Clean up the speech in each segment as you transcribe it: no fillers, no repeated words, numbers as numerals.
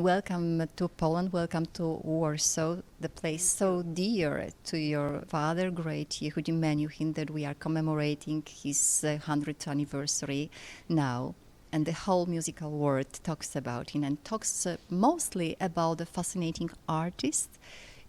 Welcome to Poland, welcome to Warsaw, the place so dear to your father, great Yehudi Menuhin, that we are commemorating his 100th anniversary now. And the whole musical world talks about him and talks mostly about the fascinating artist,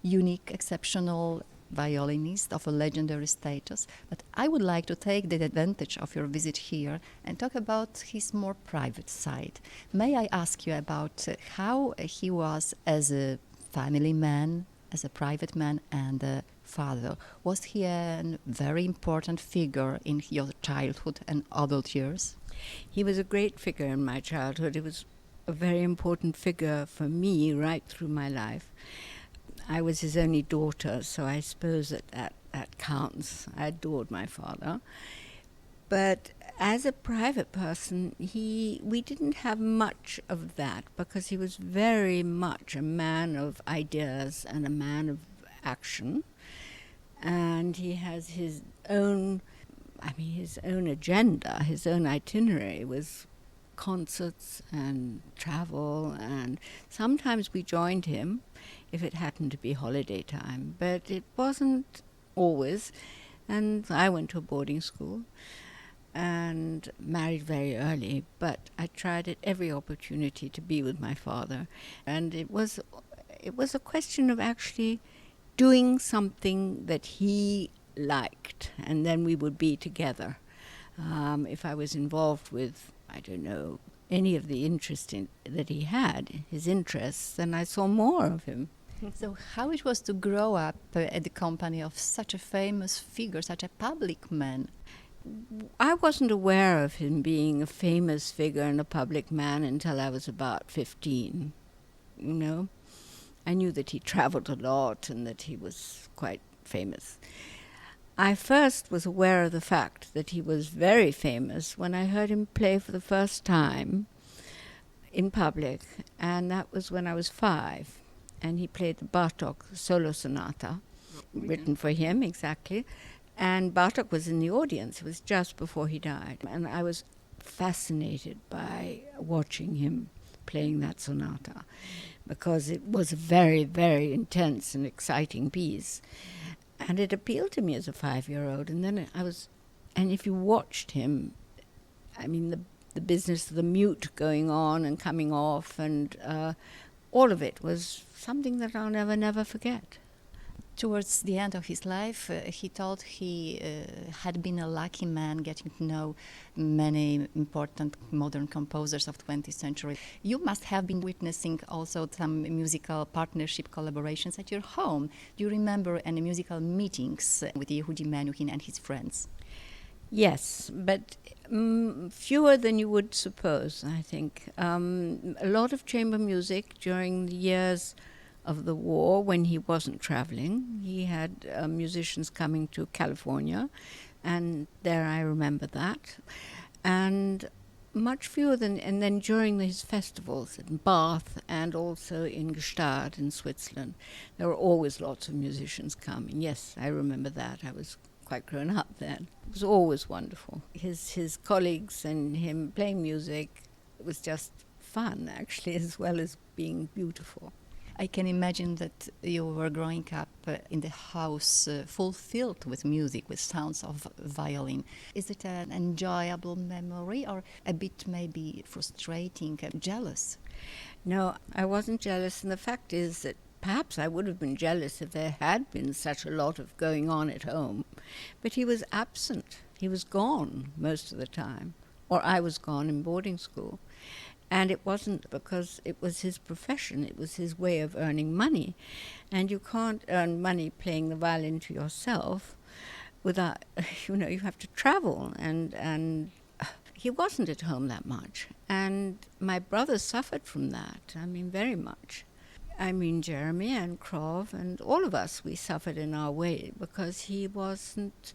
unique, exceptional violinist of a legendary status. But I would like to take the advantage of your visit here and talk about his more private side. May I ask you about how he was as a family man, as a private man and a father? Was he a very important figure in your childhood and adult years? He was a great figure in my childhood. He was a very important figure for me right through my life. I was his only daughter, so I suppose that counts. I adored my father. But as a private person, we didn't have much of that because he was very much a man of ideas and a man of action. And he has his own agenda, his own itinerary was concerts and travel, and sometimes we joined him if it happened to be holiday time, but it wasn't always. And I went to a boarding school and married very early, but I tried at every opportunity to be with my father, and it was a question of actually doing something that he liked, and then we would be together. If I was involved with, I don't know, any of the interest that he had, his interests, then I saw more of him. So how it was to grow up at the company of such a famous figure, such a public man? I wasn't aware of him being a famous figure and a public man until I was about 15, you know. I knew that he traveled a lot and that he was quite famous. I first was aware of the fact that he was very famous when I heard him play for the first time in public, and that was when I was 5. And he played the Bartók solo sonata, written for him, exactly. And Bartók was in the audience. It was just before he died. And I was fascinated by watching him playing that sonata because it was a very, very intense and exciting piece. And it appealed to me as a 5-year-old. And then and if you watched him, I mean, the business of the mute going on and coming off, and all of it was something that I'll never forget. Towards the end of his life, he thought he had been a lucky man getting to know many important modern composers of 20th century. You must have been witnessing also some musical partnership collaborations at your home. Do you remember any musical meetings with Yehudi Menuhin and his friends? Yes, but fewer than you would suppose, I think. A lot of chamber music during the years of the war when he wasn't traveling. He had musicians coming to California, and there I remember that. And much fewer and then during his festivals in Bath and also in Gstaad in Switzerland, there were always lots of musicians coming. Yes, I remember that. I was quite grown up then. It was always wonderful. His colleagues and him playing music, it was just fun, actually, as well as being beautiful. I can imagine that you were growing up in the house fulfilled with music, with sounds of violin. Is it an enjoyable memory or a bit maybe frustrating, jealous? No, I wasn't jealous, and the fact is that perhaps I would have been jealous if there had been such a lot of going on at home. But he was absent. He was gone most of the time, or I was gone in boarding school. And it wasn't because it was his profession, it was his way of earning money. And you can't earn money playing the violin to yourself without, you have to travel. And he wasn't at home that much. And my brother suffered from that, very much. Jeremy and Krov and all of us, we suffered in our way because he wasn't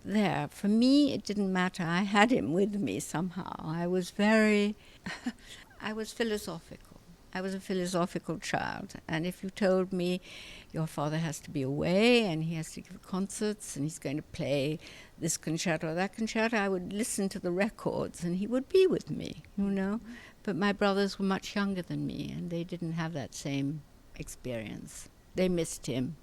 there. For me, it didn't matter. I had him with me somehow. I was philosophical. I was a philosophical child. And if you told me your father has to be away and he has to give concerts and he's going to play this concerto or that concerto, I would listen to the records and he would be with me, But my brothers were much younger than me, and they didn't have that same experience. They missed him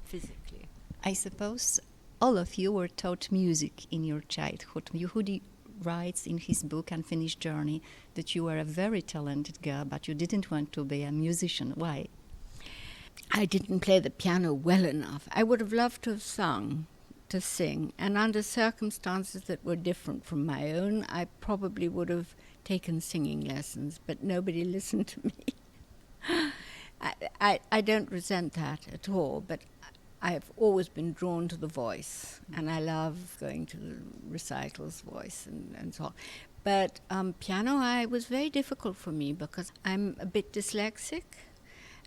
physically. I suppose all of you were taught music in your childhood. Yehudi writes in his book Unfinished Journey that you were a very talented girl, but you didn't want to be a musician. Why? I didn't play the piano well enough. I would have loved to have to sing, and under circumstances that were different from my own, I probably would have taken singing lessons, but nobody listened to me. I don't resent that at all, but I've always been drawn to the voice, and I love going to the recitals, voice, and so on. But piano was very difficult for me because I'm a bit dyslexic,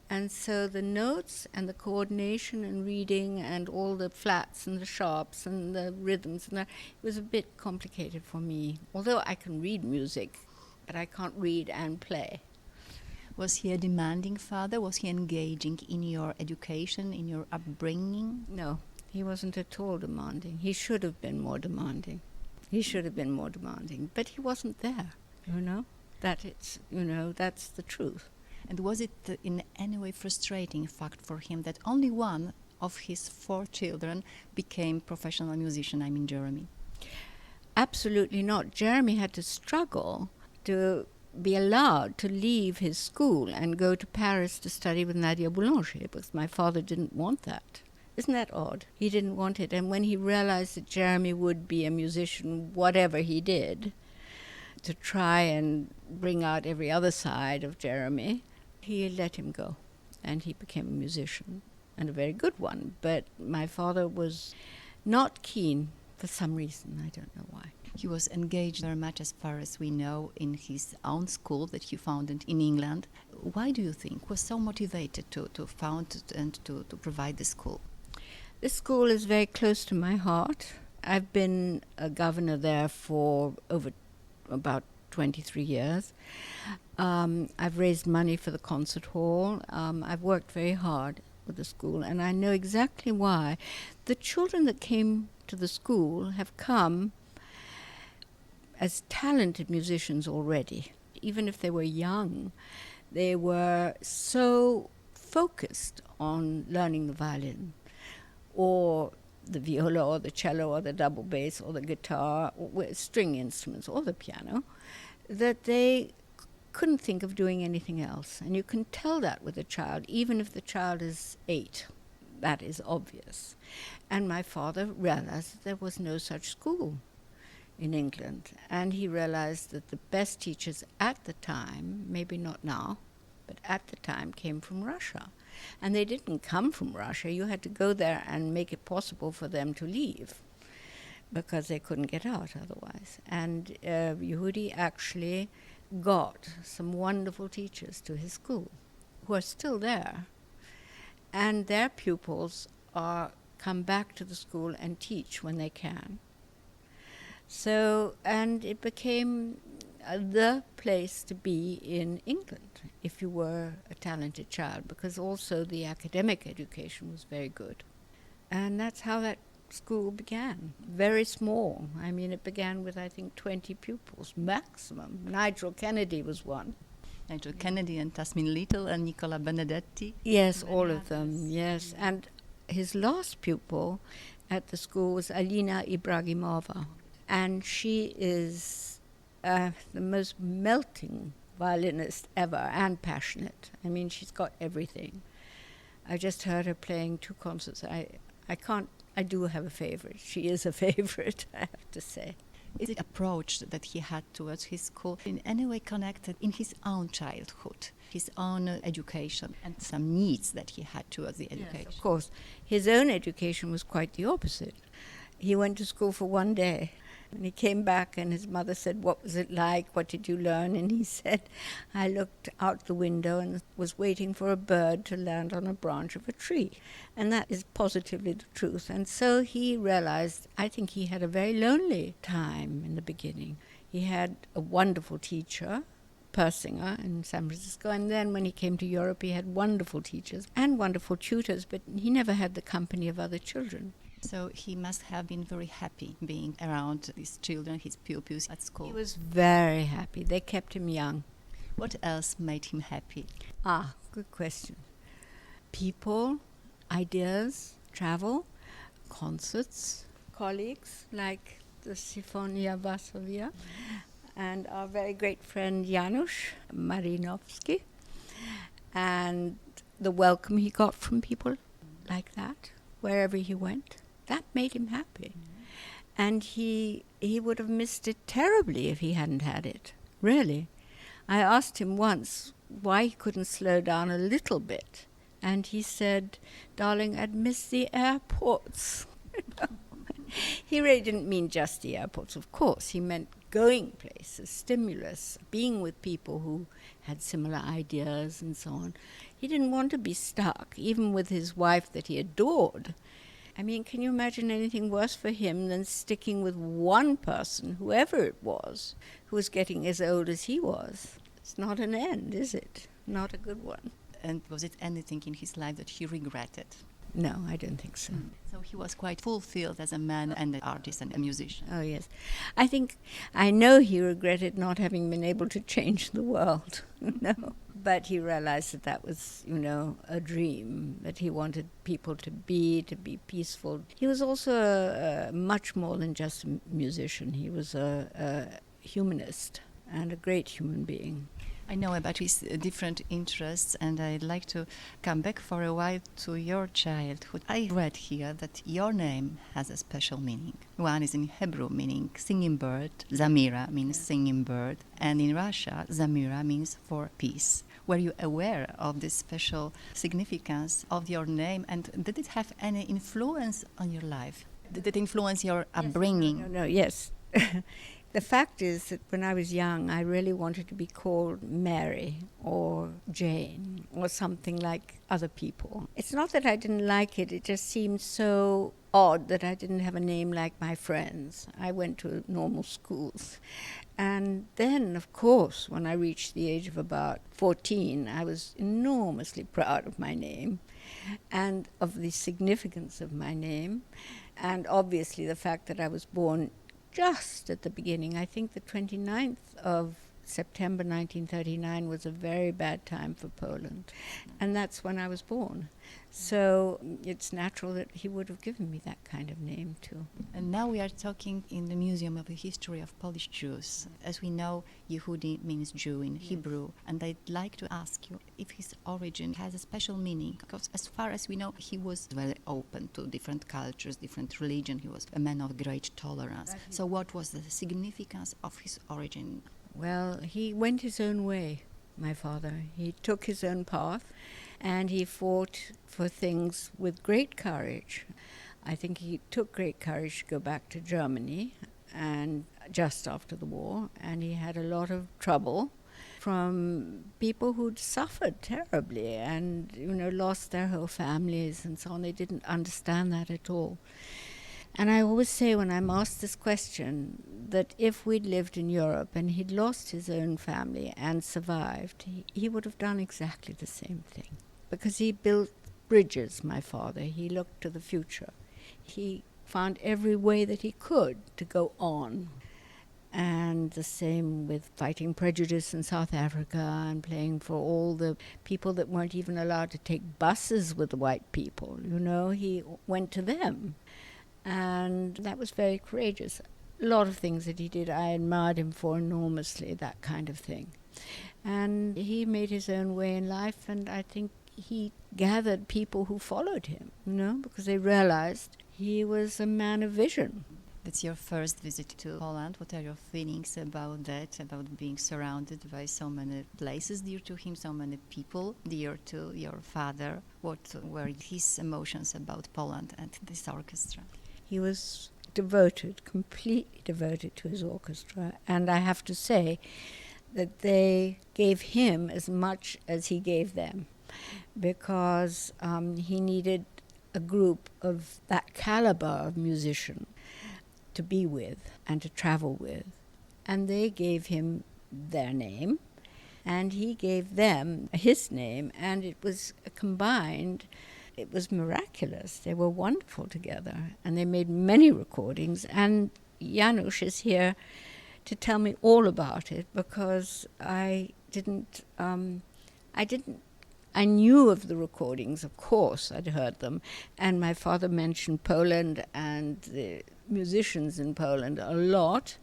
and so the notes and the coordination and reading and all the flats and the sharps and the rhythms, and it was a bit complicated for me. Although I can read music, but I can't read and play. Was he a demanding father? Was he engaging in your education, in your upbringing? No, he wasn't at all demanding. He should have been more demanding. But he wasn't there, you know? That's the truth. And was it in any way frustrating fact for him that only one of his 4 children became professional musician, Jeremy? Absolutely not. Jeremy had to struggle to be allowed to leave his school and go to Paris to study with Nadia Boulanger, because my father didn't want that. Isn't that odd? He didn't want it. And when he realized that Jeremy would be a musician, whatever he did, to try and bring out every other side of Jeremy, he let him go. And he became a musician, and a very good one. But my father was not keen for some reason. I don't know why. He was engaged very much, as far as we know, in his own school that he founded in England. Why do you think was so motivated to found and to provide the school? This school is very close to my heart. I've been a governor there for over about 23 years. I've raised money for the concert hall. I've worked very hard with the school, and I know exactly why. The children that came to the school have come as talented musicians already. Even if they were young, they were so focused on learning the violin or the viola or the cello or the double bass or the guitar or string instruments or the piano that they couldn't think of doing anything else. And you can tell that with a child, even if the child is 8. That is obvious. And my father realized that there was no such school in England. And he realized that the best teachers at the time, maybe not now, but at the time, came from Russia. And they didn't come from Russia. You had to go there and make it possible for them to leave, because they couldn't get out otherwise. And Yehudi actually got some wonderful teachers to his school who are still there. And their pupils come back to the school and teach when they can. So, and it became the place to be in England if you were a talented child, because also the academic education was very good. And that's how that school began. Very small. I mean, it began with, I think, 20 pupils maximum. Nigel Kennedy was one. Nigel Kennedy and Tasmin Little and Nicola Benedetti. Yes, all of them, yes. And his last pupil at the school was Alina Ibragimova. And she is the most melting violinist ever, and passionate. I mean, she's got everything. I just heard her playing 2 concerts. I do have a favorite. She is a favorite, I have to say. Is the approach that he had towards his school in any way connected in his own childhood, his own education, and some needs that he had towards the education? Yes, of course. His own education was quite the opposite. He went to school for 1 day. And he came back and his mother said, "What was it like? What did you learn?" And he said, "I looked out the window and was waiting for a bird to land on a branch of a tree." And that is positively the truth. And so he realized, I think he had a very lonely time in the beginning. He had a wonderful teacher, Persinger in San Francisco, and then when he came to Europe he had wonderful teachers and wonderful tutors, but he never had the company of other children. So he must have been very happy being around his children, his pupils at school. He was very happy. They kept him young. What else made him happy? Good question. People, ideas, travel, concerts, colleagues like the Sinfonia Varsovia, and our very great friend Janusz Marinovsky, and the welcome he got from people like that, wherever he went. That made him happy. And he would have missed it terribly if he hadn't had it, really. I asked him once why he couldn't slow down a little bit. And he said, "Darling, I'd miss the airports." He really didn't mean just the airports, of course. He meant going places, stimulus, being with people who had similar ideas and so on. He didn't want to be stuck, even with his wife that he adored. I mean, can you imagine anything worse for him than sticking with one person, whoever it was, who was getting as old as he was? It's not an end, is it? Not a good one. And was it anything in his life that he regretted? No, I don't think so. So he was quite fulfilled as a man and an artist and a musician. Oh, yes. I know he regretted not having been able to change the world, no. But he realized that that was, a dream, that he wanted people to be peaceful. He was also much more than just a musician. He was a humanist and a great human being. I know about his different interests, and I'd like to come back for a while to your childhood. I read here that your name has a special meaning. One is in Hebrew, meaning singing bird. Zamira means singing bird. And in Russia, Zamira means for peace. Were you aware of this special significance of your name, and did it have any influence on your life? Did it influence your upbringing? No, yes. The fact is that when I was young, I really wanted to be called Mary or Jane or something like other people. It's not that I didn't like it, it just seemed so odd that I didn't have a name like my friends. I went to normal schools. And then, of course, when I reached the age of about 14, I was enormously proud of my name and of the significance of my name, and obviously the fact that I was born just at the beginning. I think the 29th of September 1939 was a very bad time for Poland, and that's when I was born. So it's natural that he would have given me that kind of name too. And now we are talking in the Museum of the History of Polish Jews. As we know, Yehudi means Jew in Hebrew, and I'd like to ask you if his origin has a special meaning, because as far as we know, he was very open to different cultures, different religion. He was a man of great tolerance. So what was the significance of his origin? Well, he went his own way, my father. He took his own path, and he fought for things with great courage. I think he took great courage to go back to Germany, and just after the war, and he had a lot of trouble from people who'd suffered terribly and, lost their whole families and so on. They didn't understand that at all. And I always say when I'm asked this question that if we'd lived in Europe and he'd lost his own family and survived, he would have done exactly the same thing. Because he built bridges, my father. He looked to the future. He found every way that he could to go on. And the same with fighting prejudice in South Africa and playing for all the people that weren't even allowed to take buses with the white people. He went to them. And that was very courageous. A lot of things that he did, I admired him for enormously, that kind of thing. And he made his own way in life, and I think he gathered people who followed him, because they realized he was a man of vision. It's your first visit to Poland. What are your feelings about that, about being surrounded by so many places dear to him, so many people dear to your father? What were his emotions about Poland and this orchestra? He was devoted, completely devoted to his orchestra. And I have to say that they gave him as much as he gave them, because he needed a group of that caliber of musician to be with and to travel with. And they gave him their name, and he gave them his name, and it was combined. It was miraculous. They were wonderful together, and they made many recordings. And Janusz is here to tell me all about it, because I I knew of the recordings, of course, I'd heard them, and my father mentioned Poland and the musicians in Poland a lot,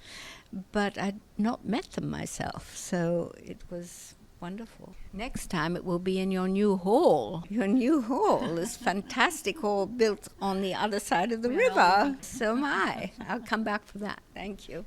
but I'd not met them myself, so it was wonderful. Next time it will be in your new hall. Your new hall, this fantastic hall built on the other side of the river. So am I. I'll come back for that. Thank you.